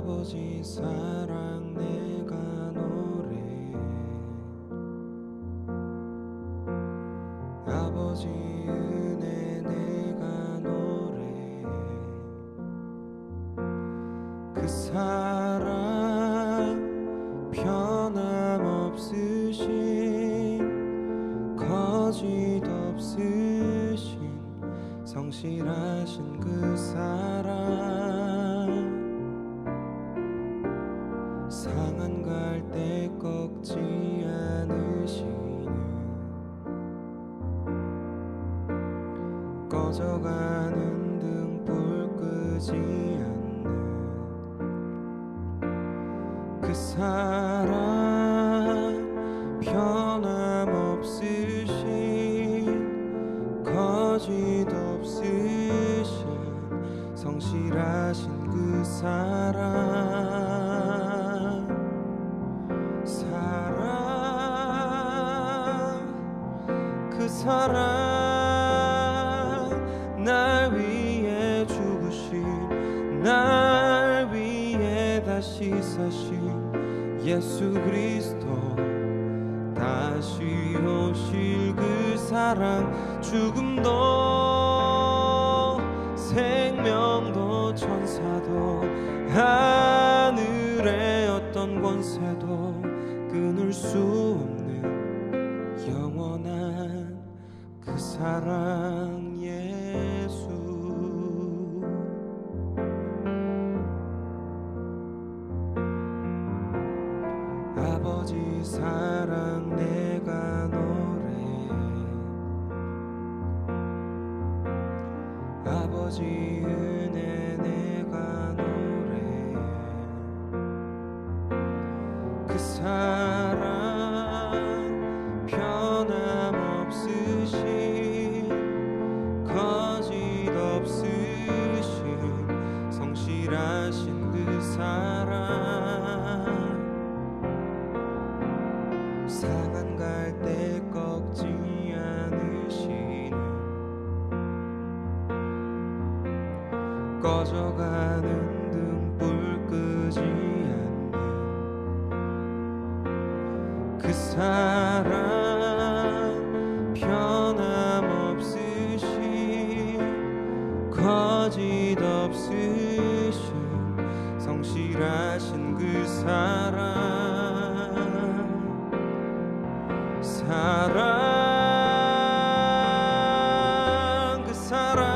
아버지 사랑 내가 노래해. 아버지 은혜 내가 노래해. 그 사랑 변함없으신 거짓 없으신 성실하신 그 사랑 상한 갈 때 꺾지 않으시는 꺼져가는 등불 끄지 않는 그 사랑 변함없으신 거짓 없으신 성실하신 그 사랑 그 사랑 날 위해 죽으신 날 위해 다시 사신 예수 그리스도 다시 오실 그 사랑 죽음도 생명도 천사도 하늘의 어떤 권세도 끊을 수 없는 영원한 그 사랑 예수. 아버지 사랑 내가 노래해. 아버지 은혜 내가 노래해. 그 사랑 변함없으신 거짓 없으신 성실하신 그 사랑 상한 갈 때 꺾지 않으시는 꺼져가는 등불 끄지 않는 그 사랑 변함없으신 거짓 없으신 성실하신 그 사랑 그 사랑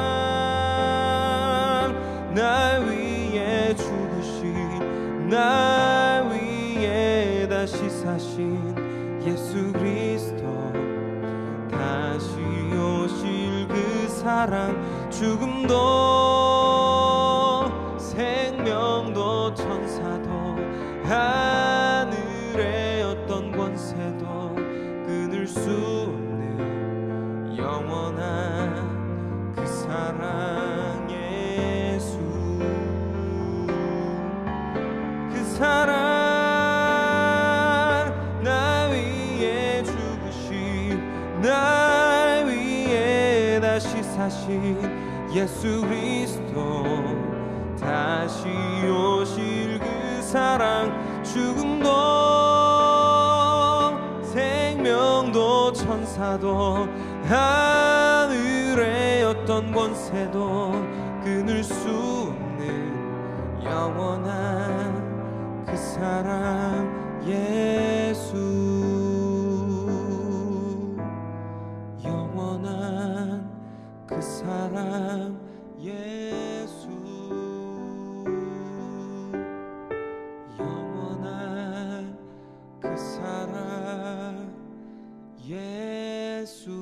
날 위해 죽으신 날 위해 다시 사신 예수 그리스도 다시 오실 그 사랑 죽음도 생명도 천사도 하늘의 어떤 권세도 끊을 수 없는 영원한 그 사랑 예수. 그 사랑 나 위에 죽으신 날 위에 다시 사신 예수 그리스도 다시 오실 그 사랑 죽음도 생명도 천사도 하늘의 어떤 권세도 끊을 수 없는 영원한 그 사랑 예수. 영원한 그 사랑 예수. 영원한 그 사랑 예수.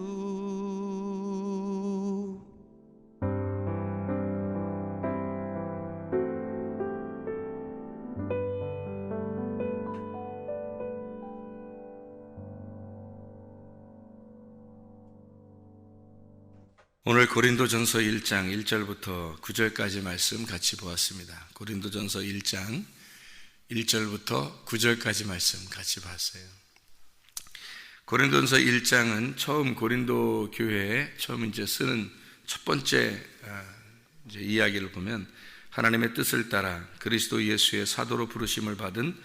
오늘 고린도전서 1장 1절부터 9절까지 말씀 같이 보았습니다. 고린도전서 1장 1절부터 9절까지 말씀 같이 봤어요. 고린도전서 1장은 처음 고린도 교회에 처음 이제 쓰는 첫 번째 이야기를 보면 하나님의 뜻을 따라 그리스도 예수의 사도로 부르심을 받은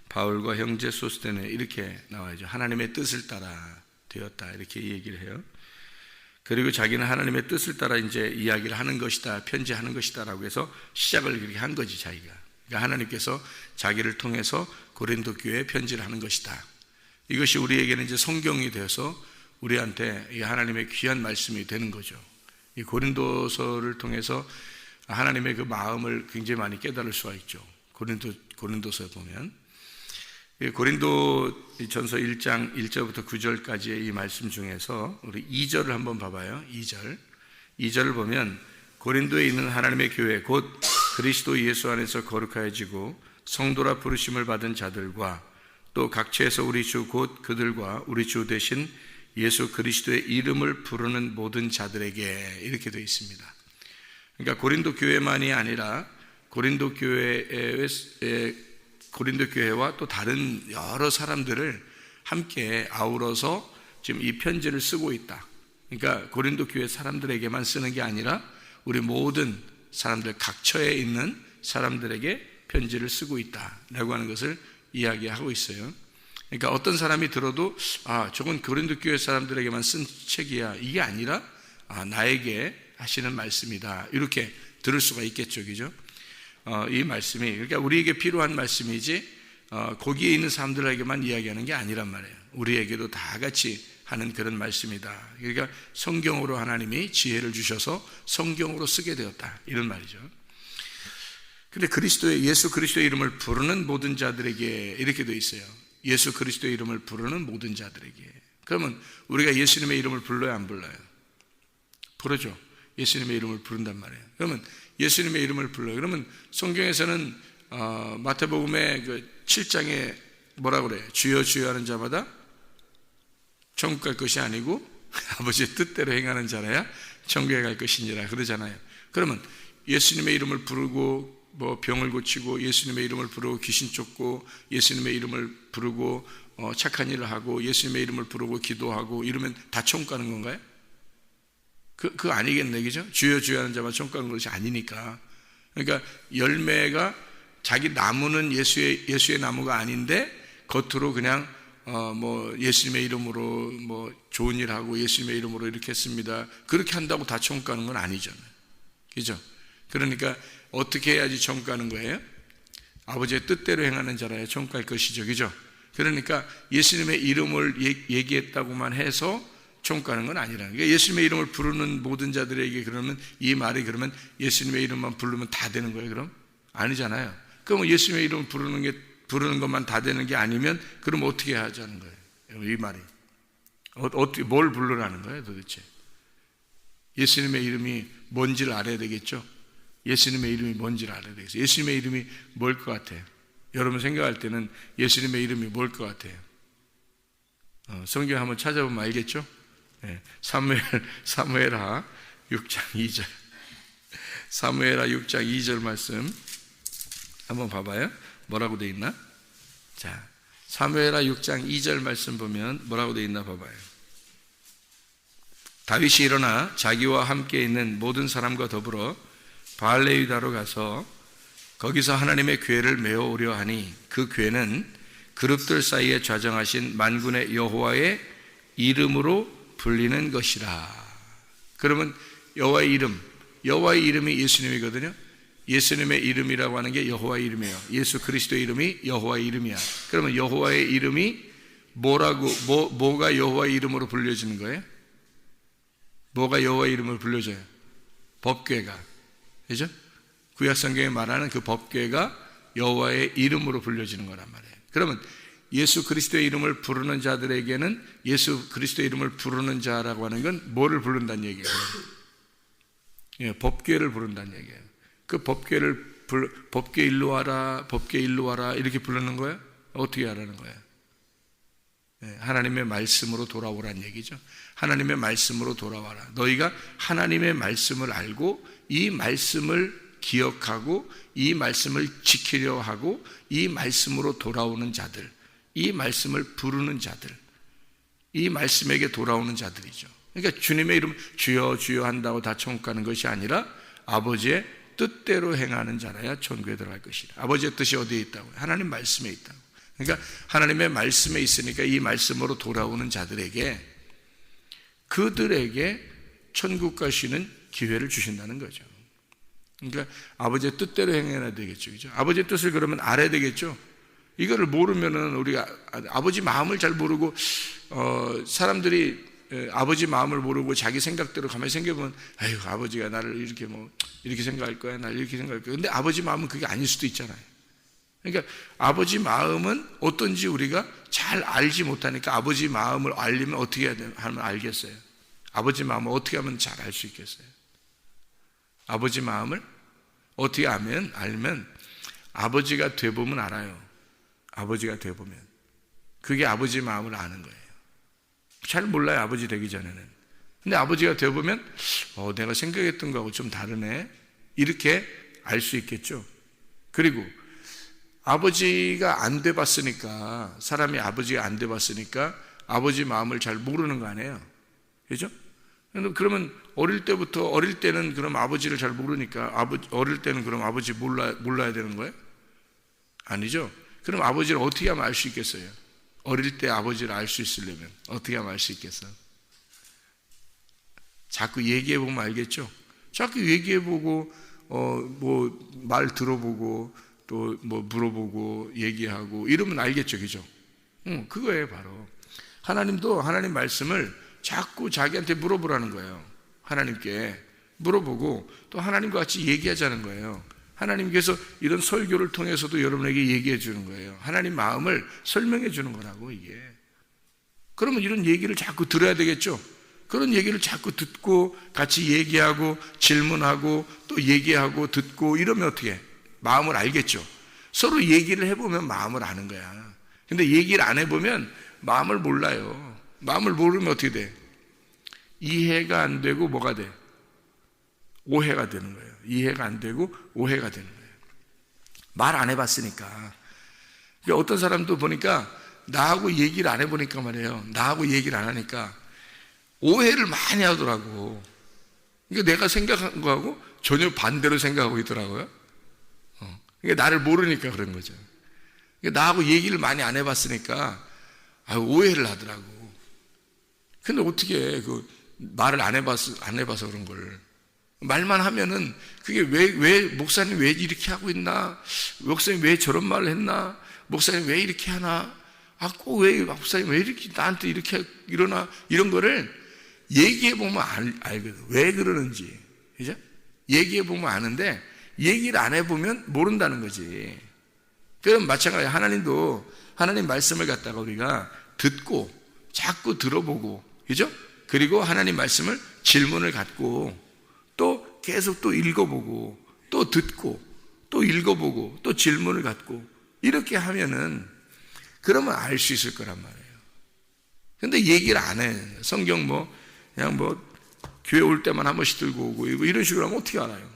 바울과 형제 소스데네, 이렇게 나와야죠. 하나님의 뜻을 따라 되었다, 이렇게 얘기를 해요. 그리고 자기는 하나님의 뜻을 따라 이제 이야기를 하는 것이다, 편지하는 것이다 라고 해서 시작을 그렇게 한 거지, 자기가. 그러니까 하나님께서 자기를 통해서 고린도 교회에 편지를 하는 것이다. 이것이 우리에게는 이제 성경이 되어서 우리한테 이 하나님의 귀한 말씀이 되는 거죠. 이 고린도서를 통해서 하나님의 그 마음을 굉장히 많이 깨달을 수가 있죠. 고린도서에 보면 고린도 전서 1장 1절부터 9절까지의 이 말씀 중에서 우리 2절을 한번 봐봐요. 2절을 보면 고린도에 있는 하나님의 교회 곧 그리스도 예수 안에서 거룩하여지고 성도라 부르심을 받은 자들과 또 각처에서 우리 주 곧 그들과 우리 주 되신 예수 그리스도의 이름을 부르는 모든 자들에게, 이렇게 되어 있습니다. 그러니까 고린도 교회만이 아니라 고린도 교회와 또 다른 여러 사람들을 함께 아우러서 지금 이 편지를 쓰고 있다. 그러니까 고린도 교회 사람들에게만 쓰는 게 아니라 우리 모든 사람들, 각처에 있는 사람들에게 편지를 쓰고 있다라고 하는 것을 이야기하고 있어요. 그러니까 어떤 사람이 들어도 저건 고린도 교회 사람들에게만 쓴 책이야, 이게 아니라 나에게 하시는 말씀이다, 이렇게 들을 수가 있겠죠, 그죠? 이 말씀이 그러니까 우리에게 필요한 말씀이지 거기에 있는 사람들에게만 이야기하는 게 아니란 말이에요. 우리에게도 다 같이 하는 그런 말씀이다. 그러니까 성경으로 하나님이 지혜를 주셔서 성경으로 쓰게 되었다, 이런 말이죠. 근데 예수 그리스도의 이름을 부르는 모든 자들에게, 이렇게 되어 있어요. 예수 그리스도의 이름을 부르는 모든 자들에게. 그러면 우리가 예수님의 이름을 불러야 안 불러요? 부르죠. 예수님의 이름을 부른단 말이에요. 그러면 예수님의 이름을 불러요. 그러면 성경에서는 마태복음의 그 7장에 뭐라고 그래요? 주여 주여 하는 자마다 천국 갈 것이 아니고 아버지의 뜻대로 행하는 자라야 천국에 갈 것이니라 그러잖아요. 그러면 예수님의 이름을 부르고 뭐 병을 고치고, 예수님의 이름을 부르고 귀신 쫓고, 예수님의 이름을 부르고 착한 일을 하고, 예수님의 이름을 부르고 기도하고, 이러면 다 천국 가는 건가요? 그거 아니겠네, 그죠? 주여 주여 하는 자만 천국 가는 것이 아니니까. 그러니까 열매가, 자기 나무는 예수의 나무가 아닌데 겉으로 그냥 뭐 예수님의 이름으로 뭐 좋은 일 하고 예수님의 이름으로 이렇게 했습니다, 그렇게 한다고 다 천국 가는 건 아니잖아요, 그죠? 그러니까 어떻게 해야지 천국 가는 거예요? 아버지의 뜻대로 행하는 자라야 천국 갈 것이죠, 그죠? 그러니까 예수님의 이름을 얘기했다고만 해서 천국 가는 건 아니라는 거예요. 예수님의 이름을 부르는 모든 자들에게, 그러면 이 말이 그러면 예수님의 이름만 부르면 다 되는 거예요? 그럼 아니잖아요. 그럼 예수님의 이름을 부르는 것만 다 되는 게 아니면 그럼 어떻게 하자는 거예요? 이 말이 어떻게, 뭘 부르라는 거예요 도대체? 예수님의 이름이 뭔지를 알아야 되겠죠. 예수님의 이름이 뭔지를 알아야 되겠어요. 예수님의 이름이 뭘 것 같아요? 여러분 생각할 때는 예수님의 이름이 뭘 것 같아요? 성경 한번 찾아보면 알겠죠? 네. 사무엘하 6장 2절, 사무엘하 6장 2절 말씀 한번 봐봐요. 뭐라고 되어 있나? 자, 사무엘하 6장 2절 말씀 보면 뭐라고 되어 있나 봐봐요. 다윗이 일어나 자기와 함께 있는 모든 사람과 더불어 바알레유다로 가서 거기서 하나님의 궤를 메어오려 하니 그 궤는 그룹들 사이에 좌정하신 만군의 여호와의 이름으로 불리는 것이라. 그러면 여호와의 이름이 예수님이거든요. 예수님의 이름이라고 하는 게 여호와의 이름이에요. 예수 그리스도의 이름이 여호와의 이름이야. 그러면 여호와의 이름이 뭐가 여호와의 이름으로 불려지는 거예요? 뭐가 여호와의 이름으로 불려져요? 법궤가, 그죠? 구약 성경에 말하는 그 법궤가 여호와의 이름으로 불려지는 거란 말이에요. 그러면 예수 그리스도의 이름을 부르는 자들에게는 예수 그리스도의 이름을 부르는 자라고 하는 건 뭐를 부른다는 얘기예요? 예, 법궤를 부른다는 얘기예요. 그 법궤 일로 와라, 법궤 일로 와라 이렇게 부르는 거예요? 어떻게 하라는 거예요? 예, 하나님의 말씀으로 돌아오라는 얘기죠. 하나님의 말씀으로 돌아와라. 너희가 하나님의 말씀을 알고 이 말씀을 기억하고 이 말씀을 지키려 하고 이 말씀으로 돌아오는 자들, 이 말씀을 부르는 자들, 이 말씀에게 돌아오는 자들이죠. 그러니까 주님의 이름 주여 주여 한다고 다 천국 가는 것이 아니라 아버지의 뜻대로 행하는 자라야 천국에 들어갈 것이라. 아버지의 뜻이 어디에 있다고요? 하나님 말씀에 있다고. 그러니까 하나님의 말씀에 있으니까 이 말씀으로 돌아오는 자들에게, 그들에게 천국 가시는 기회를 주신다는 거죠. 그러니까 아버지의 뜻대로 행해야 되겠죠. 그죠? 아버지의 뜻을 그러면 알아야 되겠죠. 이거를 모르면은 우리가 아버지 마음을 잘 모르고, 사람들이 아버지 마음을 모르고 자기 생각대로 가만히 생각해보면, 아유, 아버지가 나를 이렇게 생각할 거야, 나를 이렇게 생각할 거야. 근데 아버지 마음은 그게 아닐 수도 있잖아요. 그러니까 아버지 마음은 어떤지 우리가 잘 알지 못하니까, 아버지 마음을 알려면 어떻게 하면 알겠어요? 아버지 마음을 어떻게 하면 잘 알 수 있겠어요? 아버지 마음을 어떻게 알면 아버지가 돼보면 알아요. 아버지가 돼보면. 그게 아버지 마음을 아는 거예요. 잘 몰라요, 아버지 되기 전에는. 근데 아버지가 되어보면 내가 생각했던 거하고 좀 다르네, 이렇게 알 수 있겠죠. 그리고 아버지가 안 돼봤으니까, 사람이 아버지가 안 돼봤으니까 아버지 마음을 잘 모르는 거 아니에요. 그죠? 그러면 어릴 때는 그럼 아버지를 잘 모르니까, 어릴 때는 그럼 아버지 몰라야 되는 거예요? 아니죠. 그럼 아버지를 어떻게 하면 알 수 있겠어요? 어릴 때 아버지를 알 수 있으려면 어떻게 하면 알 수 있겠어? 자꾸 얘기해보면 알겠죠? 자꾸 얘기해보고, 말 들어보고, 또 물어보고, 얘기하고, 이러면 알겠죠, 그죠? 그거예요, 바로. 하나님도 하나님 말씀을 자꾸 자기한테 물어보라는 거예요. 하나님께 물어보고, 또 하나님과 같이 얘기하자는 거예요. 하나님께서 이런 설교를 통해서도 여러분에게 얘기해 주는 거예요. 하나님 마음을 설명해 주는 거라고, 이게. 그러면 이런 얘기를 자꾸 들어야 되겠죠? 그런 얘기를 자꾸 듣고 같이 얘기하고 질문하고 또 얘기하고 듣고 이러면 어떻게 해? 마음을 알겠죠? 서로 얘기를 해보면 마음을 아는 거야. 근데 얘기를 안 해보면 마음을 몰라요. 마음을 모르면 어떻게 돼? 이해가 안 되고 뭐가 돼? 오해가 되는 거예요. 이해가 안 되고 오해가 되는 거예요. 말 안 해봤으니까. 어떤 사람도 보니까 나하고 얘기를 안 해보니까 말이에요. 나하고 얘기를 안 하니까 오해를 많이 하더라고. 그러니까 내가 생각한 거하고 전혀 반대로 생각하고 있더라고요. 그러니까 나를 모르니까 그런 거죠. 그러니까 나하고 얘기를 많이 안 해봤으니까 오해를 하더라고. 근데 어떻게 말을 안 해봐서 그런 걸. 말만 하면은 그게 왜 목사님 왜 이렇게 하고 있나? 목사님 왜 저런 말을 했나? 목사님 왜 이렇게 하나? 꼭 왜 목사님 왜 이렇게 나한테 이렇게 이러나? 이런 거를 얘기해 보면 알거든. 왜 그러는지. 그죠? 얘기해 보면 아는데 얘기를 안 해보면 모른다는 거지. 그럼 마찬가지로 하나님도 하나님 말씀을 갖다가 우리가 듣고 자꾸 들어보고, 그죠? 그리고 하나님 말씀을 질문을 갖고 또 계속 또 읽어보고 또 듣고 또 읽어보고 또 질문을 갖고 이렇게 하면은 그러면 알 수 있을 거란 말이에요. 근데 얘기를 안 해. 성경 그냥 교회 올 때만 한 번씩 들고 오고 이런 식으로 하면 어떻게 알아요?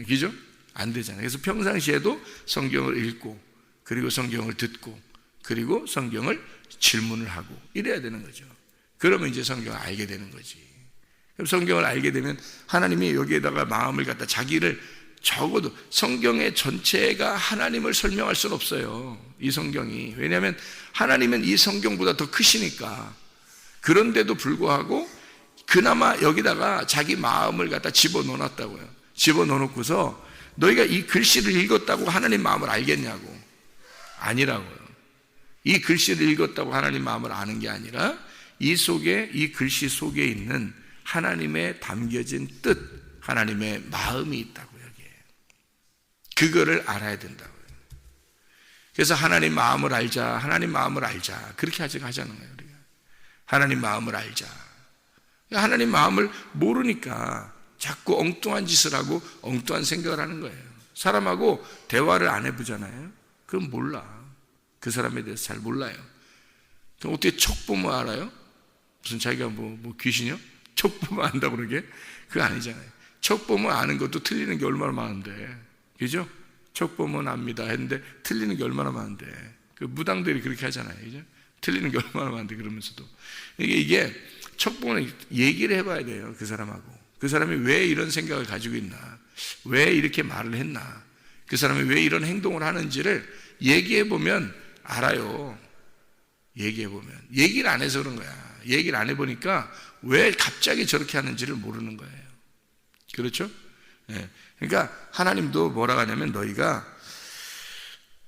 그죠? 안 되잖아요. 그래서 평상시에도 성경을 읽고 그리고 성경을 듣고 그리고 성경을 질문을 하고 이래야 되는 거죠. 그러면 이제 성경을 알게 되는 거지. 그럼 성경을 알게 되면 하나님이 여기에다가 마음을 갖다 자기를, 적어도 성경의 전체가 하나님을 설명할 수는 없어요. 이 성경이. 왜냐하면 하나님은 이 성경보다 더 크시니까. 그런데도 불구하고 그나마 여기다가 자기 마음을 갖다 집어넣어놨다고요. 집어넣어놓고서 너희가 이 글씨를 읽었다고 하나님 마음을 알겠냐고. 아니라고요. 이 글씨를 읽었다고 하나님 마음을 아는 게 아니라 이 글씨 속에 있는 하나님의 담겨진 뜻, 하나님의 마음이 있다고, 여기에. 그거를 알아야 된다고요. 그래서 하나님 마음을 알자, 하나님 마음을 알자. 그렇게 하자는 거예요, 우리가. 하나님 마음을 알자. 하나님 마음을 모르니까 자꾸 엉뚱한 짓을 하고 엉뚱한 생각을 하는 거예요. 사람하고 대화를 안 해보잖아요. 그럼 몰라. 그 사람에 대해서 잘 몰라요. 그럼 어떻게 척 보면 알아요? 무슨 자기가 귀신이요? 척 보면 안다고 그러게? 그거 아니잖아요. 척 보면 아는 것도 틀리는 게 얼마나 많은데. 그죠? 척 보면 압니다 했는데 틀리는 게 얼마나 많은데. 그 무당들이 그렇게 하잖아요. 그죠? 틀리는 게 얼마나 많은데 그러면서도. 이게 척 보면 얘기를 해봐야 돼요. 그 사람하고. 그 사람이 왜 이런 생각을 가지고 있나. 왜 이렇게 말을 했나? 그 사람이 왜 이런 행동을 하는지를 얘기해 보면 알아요. 얘기해 보면. 얘기를 안 해서 그런 거야. 얘기를 안 해보니까 왜 갑자기 저렇게 하는지를 모르는 거예요. 그렇죠? 예. 그러니까 하나님도 뭐라고 하냐면 너희가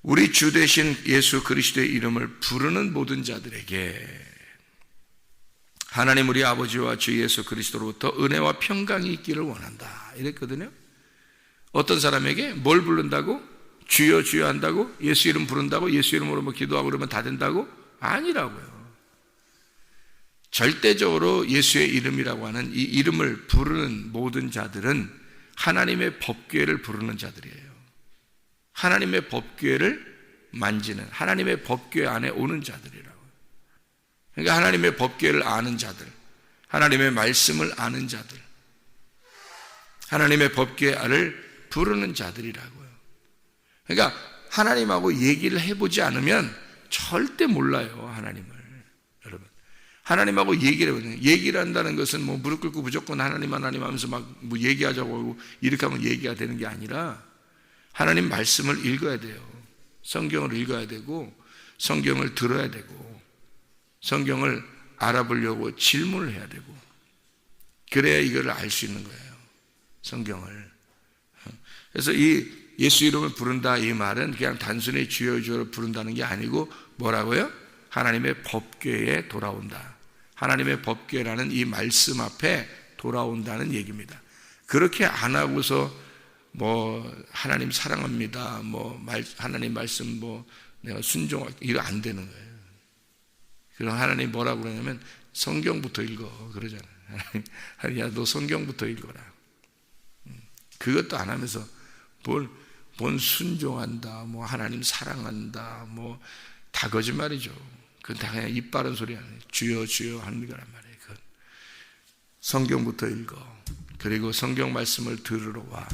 우리 주 되신 예수 그리스도의 이름을 부르는 모든 자들에게 하나님 우리 아버지와 주 예수 그리스도로부터 은혜와 평강이 있기를 원한다 이랬거든요. 어떤 사람에게 뭘 부른다고? 주여 주여 한다고? 예수 이름 부른다고? 예수 이름으로 뭐 기도하고 그러면 다 된다고? 아니라고요. 절대적으로 예수의 이름이라고 하는 이 이름을 부르는 모든 자들은 하나님의 법궤를 부르는 자들이에요. 하나님의 법궤를 만지는, 하나님의 법궤 안에 오는 자들이라고. 그러니까 하나님의 법궤를 아는 자들, 하나님의 말씀을 아는 자들, 하나님의 법궤를 부르는 자들이라고요. 그러니까 하나님하고 얘기를 해보지 않으면 절대 몰라요, 하나님을. 여러분, 하나님하고 얘기를 해보는, 얘기를 한다는 것은 뭐 무릎 꿇고 무조건 하나님 하면서 막 뭐 얘기하자고 하고 이렇게 하면 얘기가 되는 게 아니라 하나님 말씀을 읽어야 돼요. 성경을 읽어야 되고 성경을 들어야 되고 성경을 알아보려고 질문을 해야 되고 그래야 이거를 알 수 있는 거예요. 성경을. 그래서 이 예수 이름을 부른다 이 말은 그냥 단순히 주여 주여를 부른다는 게 아니고 뭐라고요? 하나님의 법궤에 돌아온다. 하나님의 법궤라는 이 말씀 앞에 돌아온다는 얘기입니다. 그렇게 안 하고서 뭐 하나님 사랑합니다. 뭐 하나님 말씀 뭐 내가 순종할 이거 안 되는 거예요. 그럼 하나님 뭐라고 그러냐면 성경부터 읽어 그러잖아요. 야, 너 성경부터 읽어라. 그것도 안 하면서 뭔 순종한다, 뭐 하나님 사랑한다, 뭐 다 거짓말이죠. 그건 다 그냥 입 바른 소리 아니에요. 주여 주여 하는 거란 말이에요. 그건 성경부터 읽어. 그리고 성경 말씀을 들으러 와.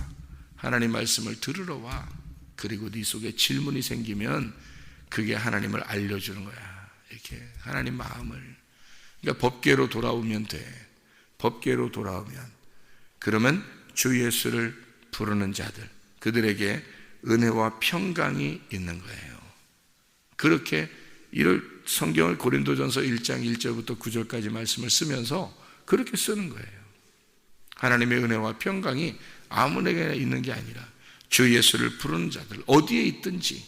하나님 말씀을 들으러 와. 그리고 네 속에 질문이 생기면 그게 하나님을 알려주는 거야. 이렇게 하나님 마음을. 그러니까 법궤로 돌아오면 돼. 법궤로 돌아오면. 그러면 주 예수를 부르는 자들, 그들에게 은혜와 평강이 있는 거예요. 그렇게 이를 성경을 고린도전서 1장 1절부터 9절까지 말씀을 쓰면서 그렇게 쓰는 거예요. 하나님의 은혜와 평강이 아무에게나 있는 게 아니라 주 예수를 부르는 자들, 어디에 있든지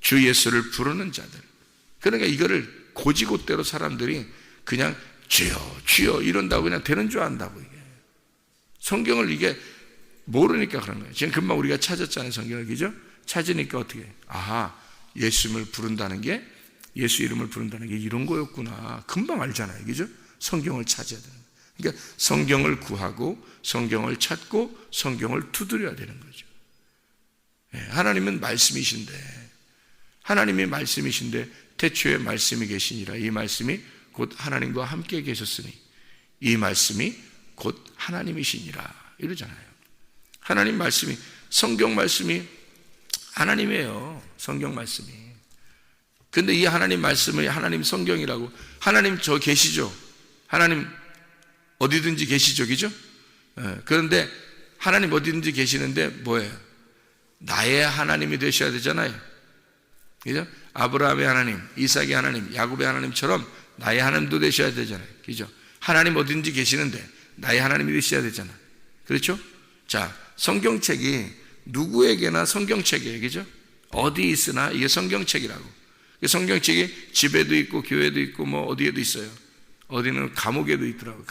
주 예수를 부르는 자들. 그러니까 이거를 고지고대로 사람들이 그냥 주여 주여 이런다고 그냥 되는 줄 안다고. 이게 성경을 이게 모르니까 그런 거예요. 지금 금방 우리가 찾았잖아요, 성경을. 그죠? 찾으니까 어떻게 해? 아하, 예수님을 부른다는 게, 예수 이름을 부른다는 게 이런 거였구나. 금방 알잖아요. 그죠? 성경을 찾아야 되는 거예요. 그러니까 성경을 구하고 성경을 찾고 성경을 두드려야 되는 거죠. 하나님은 말씀이신데, 하나님이 말씀이신데 태초에 말씀이 계시니라. 이 말씀이 곧 하나님과 함께 계셨으니 이 말씀이 곧 하나님이시니라 이러잖아요. 하나님 말씀이, 성경 말씀이 하나님이에요. 성경 말씀이. 근데 이 하나님 말씀이 하나님 성경이라고. 하나님 저 계시죠? 하나님 어디든지 계시죠? 그죠? 그런데 하나님 어디든지 계시는데 뭐예요? 나의 하나님이 되셔야 되잖아요. 그죠? 아브라함의 하나님, 이삭의 하나님, 야곱의 하나님처럼 나의 하나님도 되셔야 되잖아요. 그죠? 하나님 어디든지 계시는데 나의 하나님이 되셔야 되잖아요. 그렇죠? 자, 성경책이 누구에게나 성경책이에요. 그죠? 어디 있으나 이게 성경책이라고. 성경책이 집에도 있고 교회도 있고 뭐 어디에도 있어요. 어디는 감옥에도 있더라고요.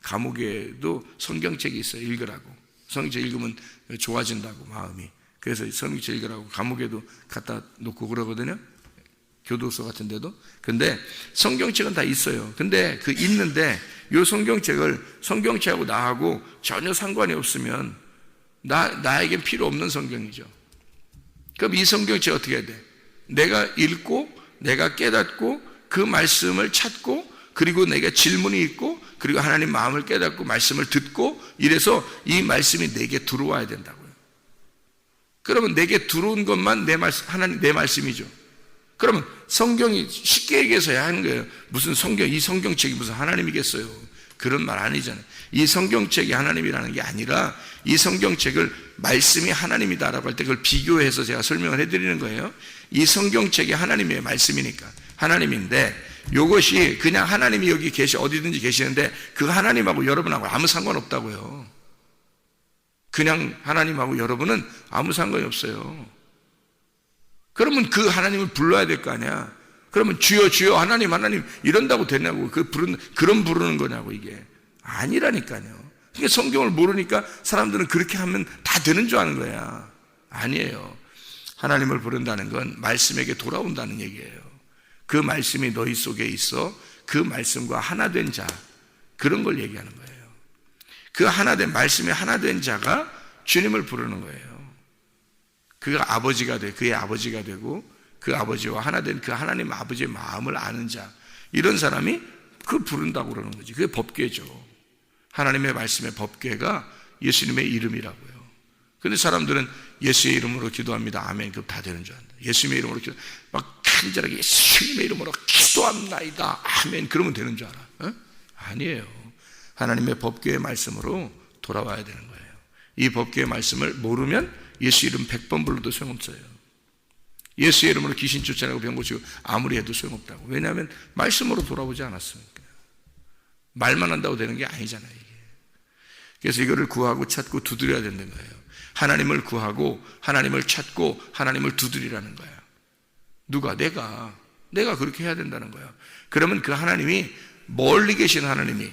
감옥에도 성경책이 있어요. 읽으라고. 성경책 읽으면 좋아진다고, 마음이. 그래서 성경책 읽으라고 감옥에도 갖다 놓고 그러거든요. 교도소 같은 데도. 근데 성경책은 다 있어요. 근데 그 있는데 이 성경책을, 성경책하고 나하고 전혀 상관이 없으면 나에겐 필요 없는 성경이죠. 그럼 이 성경책 어떻게 해야 돼? 내가 읽고 내가 깨닫고 그 말씀을 찾고 그리고 내가 질문이 있고 그리고 하나님 마음을 깨닫고 말씀을 듣고 이래서 이 말씀이 내게 들어와야 된다고요. 그러면 내게 들어온 것만 하나님 내 말씀이죠. 그러면 성경이 쉽게 얘기해서야 하는 거예요. 무슨 성경, 이 성경책이 무슨 하나님이겠어요. 그런 말 아니잖아요. 이 성경책이 하나님이라는 게 아니라 이 성경책을 말씀이 하나님이다라고 할 때 그걸 비교해서 제가 설명을 해드리는 거예요. 이 성경책이 하나님의 말씀이니까 하나님인데, 이것이 그냥 하나님이 여기 어디든지 계시는데 그 하나님하고 여러분하고 아무 상관없다고요. 그냥 하나님하고 여러분은 아무 상관이 없어요. 그러면 그 하나님을 불러야 될 거 아니야. 그러면 주여 주여 하나님 이런다고 되냐고. 그런 부르는 거냐고. 이게 아니라니까요. 그러니까 성경을 모르니까 사람들은 그렇게 하면 다 되는 줄 아는 거야. 아니에요. 하나님을 부른다는 건 말씀에게 돌아온다는 얘기예요. 그 말씀이 너희 속에 있어 그 말씀과 하나 된 자, 그런 걸 얘기하는 거예요. 그 말씀이 하나 된 자가 주님을 부르는 거예요. 그가 아버지가 그의 아버지가 되고 그 아버지와 하나 된 그 하나님 아버지의 마음을 아는 자, 이런 사람이 그 부른다고 그러는 거지. 그게 법궤죠. 하나님의 말씀의 법궤가 예수님의 이름이라고요. 근데 사람들은 예수의 이름으로 기도합니다. 아멘. 그럼 다 되는 줄 안다. 예수님의 이름으로 막 간절하게 예수님의 이름으로 기도합나이다. 아멘. 그러면 되는 줄 알아. 어? 아니에요. 하나님의 법궤의 말씀으로 돌아와야 되는 거예요. 이 법궤의 말씀을 모르면 예수 이름 100번 불러도 소용없어요. 예수의 이름으로 귀신 쫓아내고 병 고치고 아무리 해도 소용없다고. 왜냐하면 말씀으로 돌아오지 않았으니까. 말만 한다고 되는 게 아니잖아요, 이게. 그래서 이거를 구하고 찾고 두드려야 된다는 거예요. 하나님을 구하고 하나님을 찾고 하나님을 두드리라는 거야. 누가? 내가 그렇게 해야 된다는 거야. 그러면 그 하나님이, 멀리 계신 하나님이,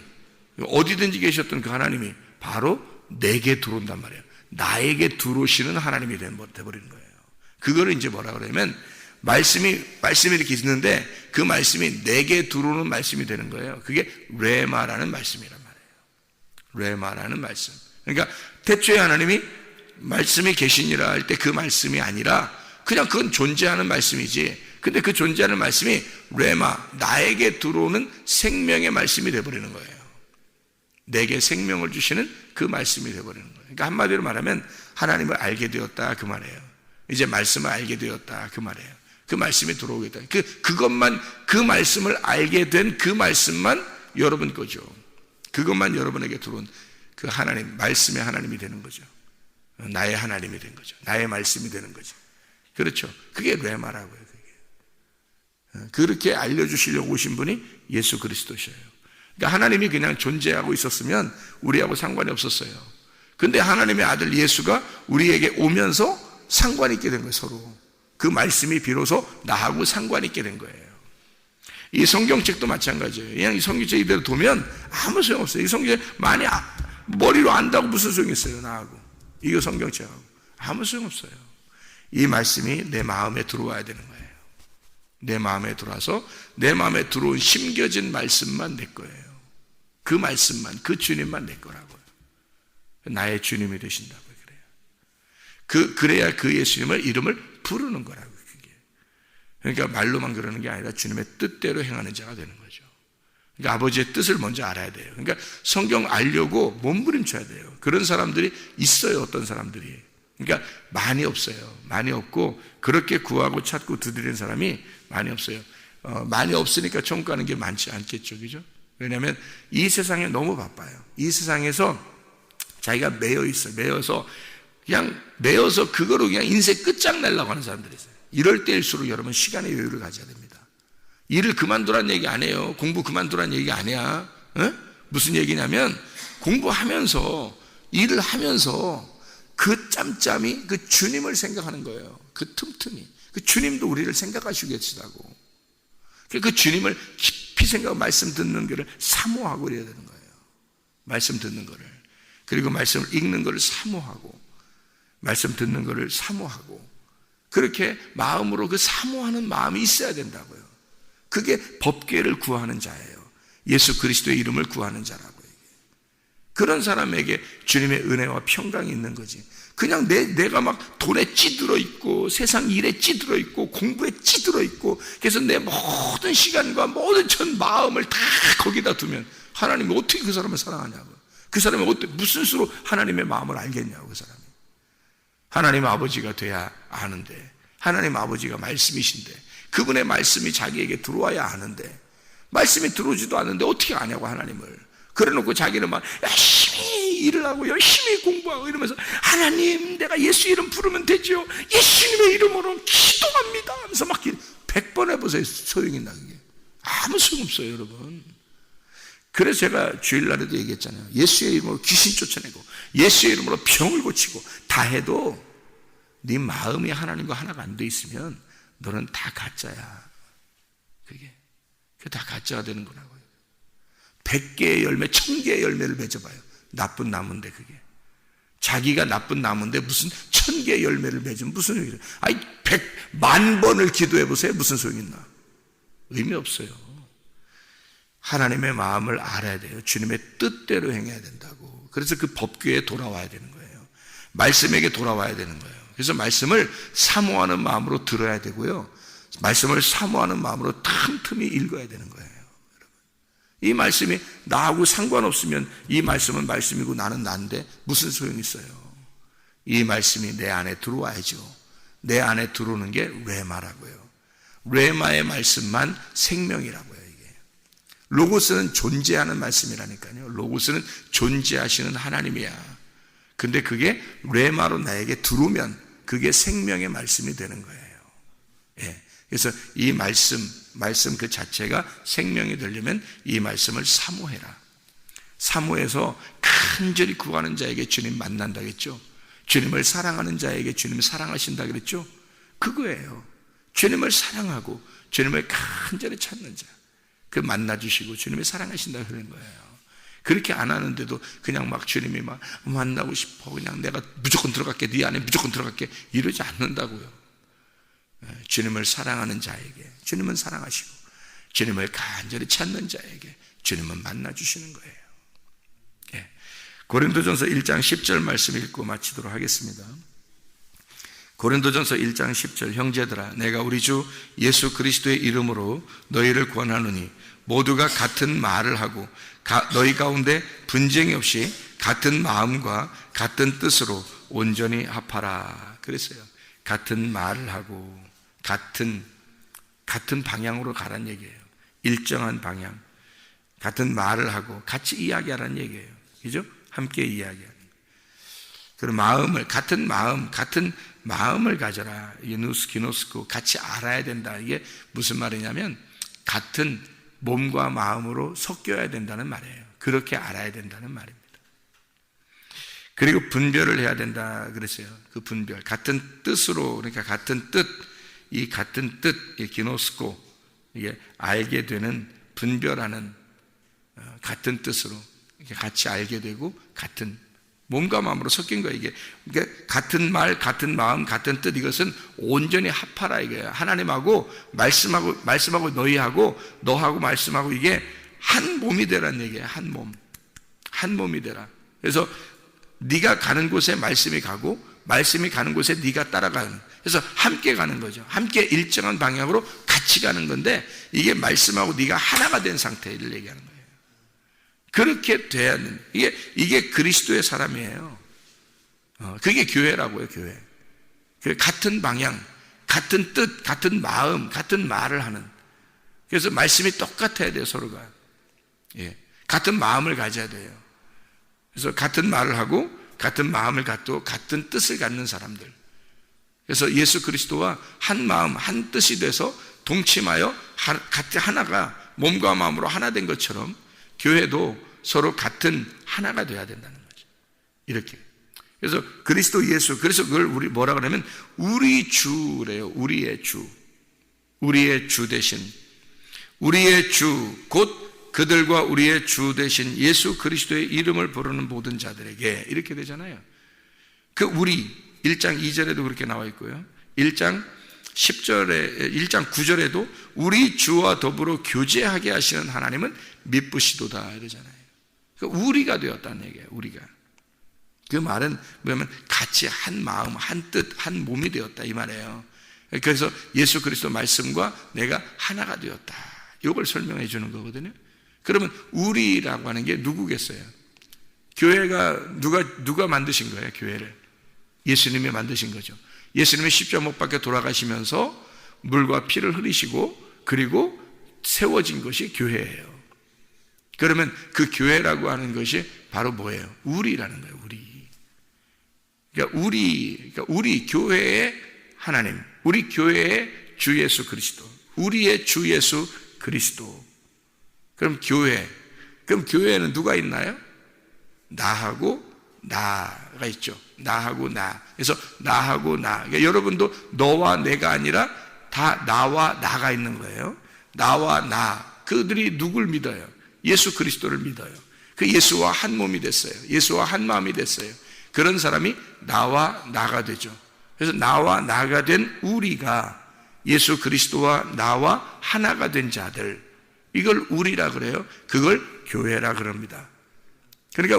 어디든지 계셨던 그 하나님이 바로 내게 들어온단 말이에요. 나에게 들어오시는 하나님이 되어버리는 거예요. 그거를 이제 뭐라 그러냐면, 말씀이 이렇게 있는데 그 말씀이 내게 들어오는 말씀이 되는 거예요. 그게 레마라는 말씀이란 말이에요. 레마라는 말씀. 그러니까 태초에 하나님이 말씀이 계시니라 할 때 그 말씀이 아니라 그냥 그건 존재하는 말씀이지. 근데 그 존재하는 말씀이 레마, 나에게 들어오는 생명의 말씀이 되어버리는 거예요. 내게 생명을 주시는 그 말씀이 되어버리는 거예요. 그러니까 한마디로 말하면 하나님을 알게 되었다, 그 말이에요. 이제 말씀을 알게 되었다, 그 말이에요. 그 말씀이 들어오겠다. 그것만, 그 말씀을 알게 된 그 말씀만 여러분 거죠. 그것만 여러분에게 들어온 그 하나님, 말씀의 하나님이 되는 거죠. 나의 하나님이 된 거죠. 나의 말씀이 되는 거죠. 그렇죠. 그게 레마라고요. 그게. 그렇게 알려주시려고 오신 분이 예수 그리스도셔요. 그러니까 하나님이 그냥 존재하고 있었으면 우리하고 상관이 없었어요. 근데 하나님의 아들 예수가 우리에게 오면서 상관이 있게 된 거예요, 서로. 그 말씀이 비로소 나하고 상관이 있게 된 거예요. 이 성경책도 마찬가지예요. 그냥 이 성경책 이대로 두면 아무 소용없어요. 이 성경책 많이 머리로 안다고 무슨 소용이 있어요, 나하고. 이거 성경책하고. 아무 소용없어요. 이 말씀이 내 마음에 들어와야 되는 거예요. 내 마음에 들어와서 내 마음에 들어온 심겨진 말씀만 내 거예요. 그 말씀만, 그 주님만 내 거라고요. 나의 주님이 되신다고요. 그래야 그 예수님을 이름을 부르는 거라고요. 그게. 그러니까 말로만 그러는 게 아니라 주님의 뜻대로 행하는 자가 되는 거죠. 그러니까 아버지의 뜻을 먼저 알아야 돼요. 그러니까 성경 알려고 몸부림쳐야 돼요. 그런 사람들이 있어요, 어떤 사람들이. 그러니까 많이 없어요. 많이 없고 그렇게 구하고 찾고 두드리는 사람이 많이 없어요. 많이 없으니까 천국 가는 게 많지 않겠죠, 그죠? 왜냐하면 이 세상에 너무 바빠요. 이 세상에서 자기가 매여 있어요. 매여서 그거로 그냥 인생 끝장내려고 하는 사람들이 있어요. 이럴 때일수록 여러분 시간의 여유를 가져야 됩니다. 일을 그만두라는 얘기 안 해요. 공부 그만두라는 얘기 아니야. 무슨 얘기냐면 공부하면서 일을 하면서 그 짬짬이 그 주님을 생각하는 거예요. 그 틈틈이. 그 주님도 우리를 생각하시겠다고. 그 주님을 깊이 생각하고 말씀 듣는 거를 사모하고 이래야 되는 거예요. 말씀 듣는 거를. 그리고 말씀을 읽는 거를 사모하고 말씀 듣는 거를 사모하고 그렇게 마음으로 그 사모하는 마음이 있어야 된다고요. 그게 법궤를 구하는 자예요. 예수 그리스도의 이름을 구하는 자라고요. 그런 사람에게 주님의 은혜와 평강이 있는 거지. 그냥 내가 막 돈에 찌들어 있고 세상 일에 찌들어 있고 공부에 찌들어 있고 그래서 내 모든 시간과 모든 전 마음을 다 거기다 두면 하나님이 어떻게 그 사람을 사랑하냐고요. 그 사람이 무슨 수로 하나님의 마음을 알겠냐고. 그 사람이 하나님 아버지가 돼야 아는데, 하나님 아버지가 말씀이신데 그분의 말씀이 자기에게 들어와야 아는데 말씀이 들어오지도 않는데 어떻게 아냐고. 하나님을 그래 놓고 자기는 막 열심히 일을 하고 열심히 공부하고 이러면서 하나님 내가 예수 이름 부르면 되죠, 예수님의 이름으로 기도합니다 하면서 막 100번 해보세요. 소용이 있나? 그게 아무 소용없어요 여러분. 그래서 제가 주일날에도 얘기했잖아요. 예수의 이름으로 귀신 쫓아내고 예수의 이름으로 병을 고치고 다 해도 네 마음이 하나님과 하나가 안 돼 있으면 너는 다 가짜야. 그게 다 가짜가 되는 거라고요. 100개의 열매, 1000개의 열매를 맺어봐요. 나쁜 나무인데 그게. 자기가 나쁜 나무인데 무슨 1000개의 열매를 맺으면 무슨 소용이 있어요? 아니 100만 번을 기도해보세요. 무슨 소용이 있나? 의미 없어요. 하나님의 마음을 알아야 돼요. 주님의 뜻대로 행해야 된다고. 그래서 그 법궤에 돌아와야 되는 거예요. 말씀에게 돌아와야 되는 거예요. 그래서 말씀을 사모하는 마음으로 들어야 되고요, 말씀을 사모하는 마음으로 틈틈이 읽어야 되는 거예요. 이 말씀이 나하고 상관없으면 이 말씀은 말씀이고 나는 난데 무슨 소용이 있어요? 이 말씀이 내 안에 들어와야죠. 내 안에 들어오는 게 레마라고요. 레마의 말씀만 생명이라고요. 이게 로고스는 존재하는 말씀이라니까요. 로고스는 존재하시는 하나님이야. 근데 그게 레마로 나에게 들어오면 그게 생명의 말씀이 되는 거예요. 예. 그래서 이 말씀 그 자체가 생명이 되려면 이 말씀을 사모해라. 사모해서 간절히 구하는 자에게 주님 만난다겠죠. 주님을 사랑하는 자에게 주님을 사랑하신다 그랬죠. 그거예요. 주님을 사랑하고 주님을 간절히 찾는 자, 그 만나주시고 주님을 사랑하신다 그런 거예요. 그렇게 안 하는데도 그냥 막 주님이 막 만나고 싶어, 그냥 내가 무조건 들어갈게, 네 안에 무조건 들어갈게 이러지 않는다고요. 주님을 사랑하는 자에게 주님은 사랑하시고 주님을 간절히 찾는 자에게 주님은 만나주시는 거예요. 예. 고린도전서 1장 10절 말씀 읽고 마치도록 하겠습니다. 고린도전서 1장 10절, 형제들아 내가 우리 주 예수 그리스도의 이름으로 너희를 권하노니 모두가 같은 말을 하고 너희 가운데 분쟁이 없이 같은 마음과 같은 뜻으로 온전히 합하라 그랬어요. 같은 말을 하고 같은 방향으로 가란 얘기예요. 일정한 방향, 같은 말을 하고 같이 이야기하라는 얘기예요. 그죠? 함께 이야기하는. 그리고 마음을, 같은 마음을 가져라. 이누스 기노스코, 같이 알아야 된다. 이게 무슨 말이냐면 같은 몸과 마음으로 섞여야 된다는 말이에요. 그렇게 알아야 된다는 말입니다. 그리고 분별을 해야 된다 그랬어요. 그 분별, 같은 뜻으로, 그러니까 같은 뜻, 이 같은 뜻, 이 기노스코, 이게 알게 되는, 분별하는, 같은 뜻으로 이렇게 같이 알게 되고 같은 몸과 마음으로 섞인 거예요. 이게 그러니까 같은 말, 같은 마음, 같은 뜻, 이것은 온전히 합하라 이거예요. 하나님하고 말씀하고 너하고 말씀하고 이게 한 몸이 되라는 얘기예요. 한 몸이 되라. 그래서 네가 가는 곳에 말씀이 가고 말씀이 가는 곳에 네가 따라가는, 그래서 함께 가는 거죠. 함께 일정한 방향으로 같이 가는 건데 이게 말씀하고 네가 하나가 된 상태를 얘기하는 거예요. 그렇게 돼야 하는, 이게 그리스도의 사람이에요. 그게 교회라고요. 교회. 같은 방향, 같은 뜻, 같은 마음, 같은 말을 하는. 그래서 말씀이 똑같아야 돼요. 서로가. 예. 같은 마음을 가져야 돼요. 그래서 같은 말을 하고 같은 마음을 갖고 같은 뜻을 갖는 사람들. 그래서 예수 그리스도와 한 마음, 한 뜻이 돼서 동침하여 하나가 몸과 마음으로 하나 된 것처럼 교회도 서로 같은 하나가 돼야 된다는 거죠. 이렇게. 그래서 그리스도 예수, 그래서 그걸 우리 뭐라 그러면 우리 주래요. 우리의 주. 우리의 주 대신, 우리의 주, 곧 그들과 우리의 주 대신 예수 그리스도의 이름을 부르는 모든 자들에게, 이렇게 되잖아요. 그 우리 1장 2절에도 그렇게 나와 있고요. 1장 9절에도 우리 주와 더불어 교제하게 하시는 하나님은 미쁘시도다 이러잖아요. 그 우리가 되었다는 얘기예요. 우리가. 그 말은 뭐냐면 같이 한 마음, 한 뜻, 한 몸이 되었다 이 말이에요. 그래서 예수 그리스도 말씀과 내가 하나가 되었다. 이걸 설명해 주는 거거든요. 그러면 우리라고 하는 게 누구겠어요? 교회가 누가 만드신 거예요? 교회를 예수님이 만드신 거죠. 예수님이 십자가 못 박혀 돌아가시면서 물과 피를 흘리시고 그리고 세워진 것이 교회예요. 그러면 그 교회라고 하는 것이 바로 뭐예요? 우리라는 거예요. 그러니까 우리 교회의 하나님, 우리 교회의 주 예수 그리스도, 우리의 주 예수 그리스도. 그럼 교회에는 누가 있나요? 나하고 나가 있죠. 나하고 나. 그래서 나하고 나. 그러니까 여러분도 너와 내가 아니라 다 나와 나가 있는 거예요. 나와 나. 그들이 누굴 믿어요? 예수 그리스도를 믿어요. 그 예수와 한 몸이 됐어요. 예수와 한 마음이 됐어요. 그런 사람이 나와 나가 되죠. 그래서 나와 나가 된 우리가 예수 그리스도와 나와 하나가 된 자들, 이걸 우리라 그래요. 그걸 교회라 그럽니다. 그러니까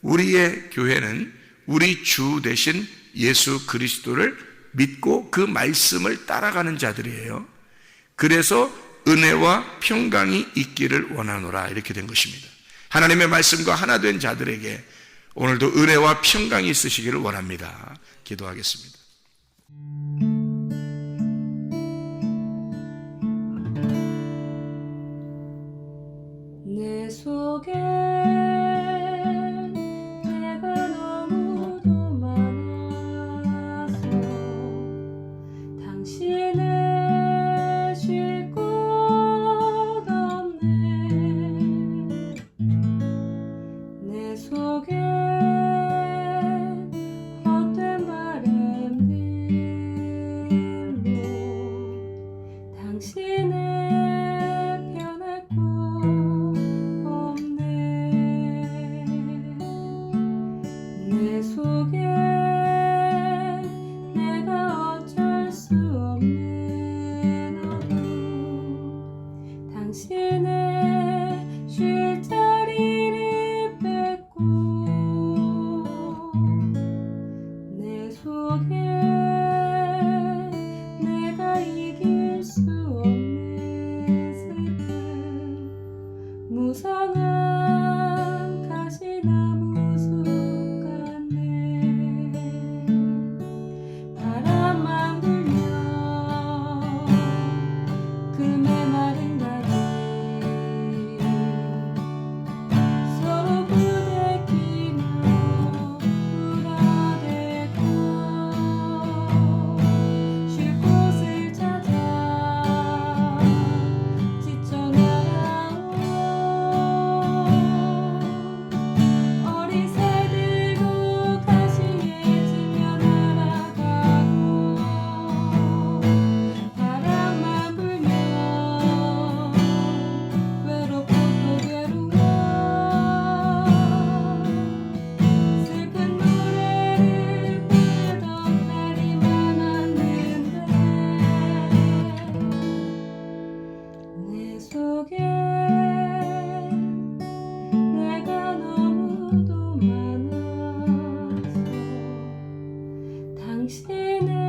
우리의 교회는 우리 주 대신 예수 그리스도를 믿고 그 말씀을 따라가는 자들이에요. 그래서 은혜와 평강이 있기를 원하노라, 이렇게 된 것입니다. 하나님의 말씀과 하나 된 자들에게 오늘도 은혜와 평강이 있으시기를 원합니다. 기도하겠습니다. 내 속에 내가 너무도 많아서 당신을 쉴 곳 없네. 내 속에 헛된 바램들로 당신을 내 속에 내가 어쩔 수 없는 어둠, 당신의 쉴 자리를 뺏고 내 속에 내가 이길 수 없는 슬픔, 무성한 가시나무 바람만 불면 그 메마른 가지 서로 부대끼며 울어대고 쉴 곳을 찾아 지쳐 나가오. 어리새 들고 가시에 지며 날아가고 바람만 불면 외롭고 또 괴로워 슬픈 노래를 부르던 날이 많았는데 내 속에 내가 너무도 많아서 당신을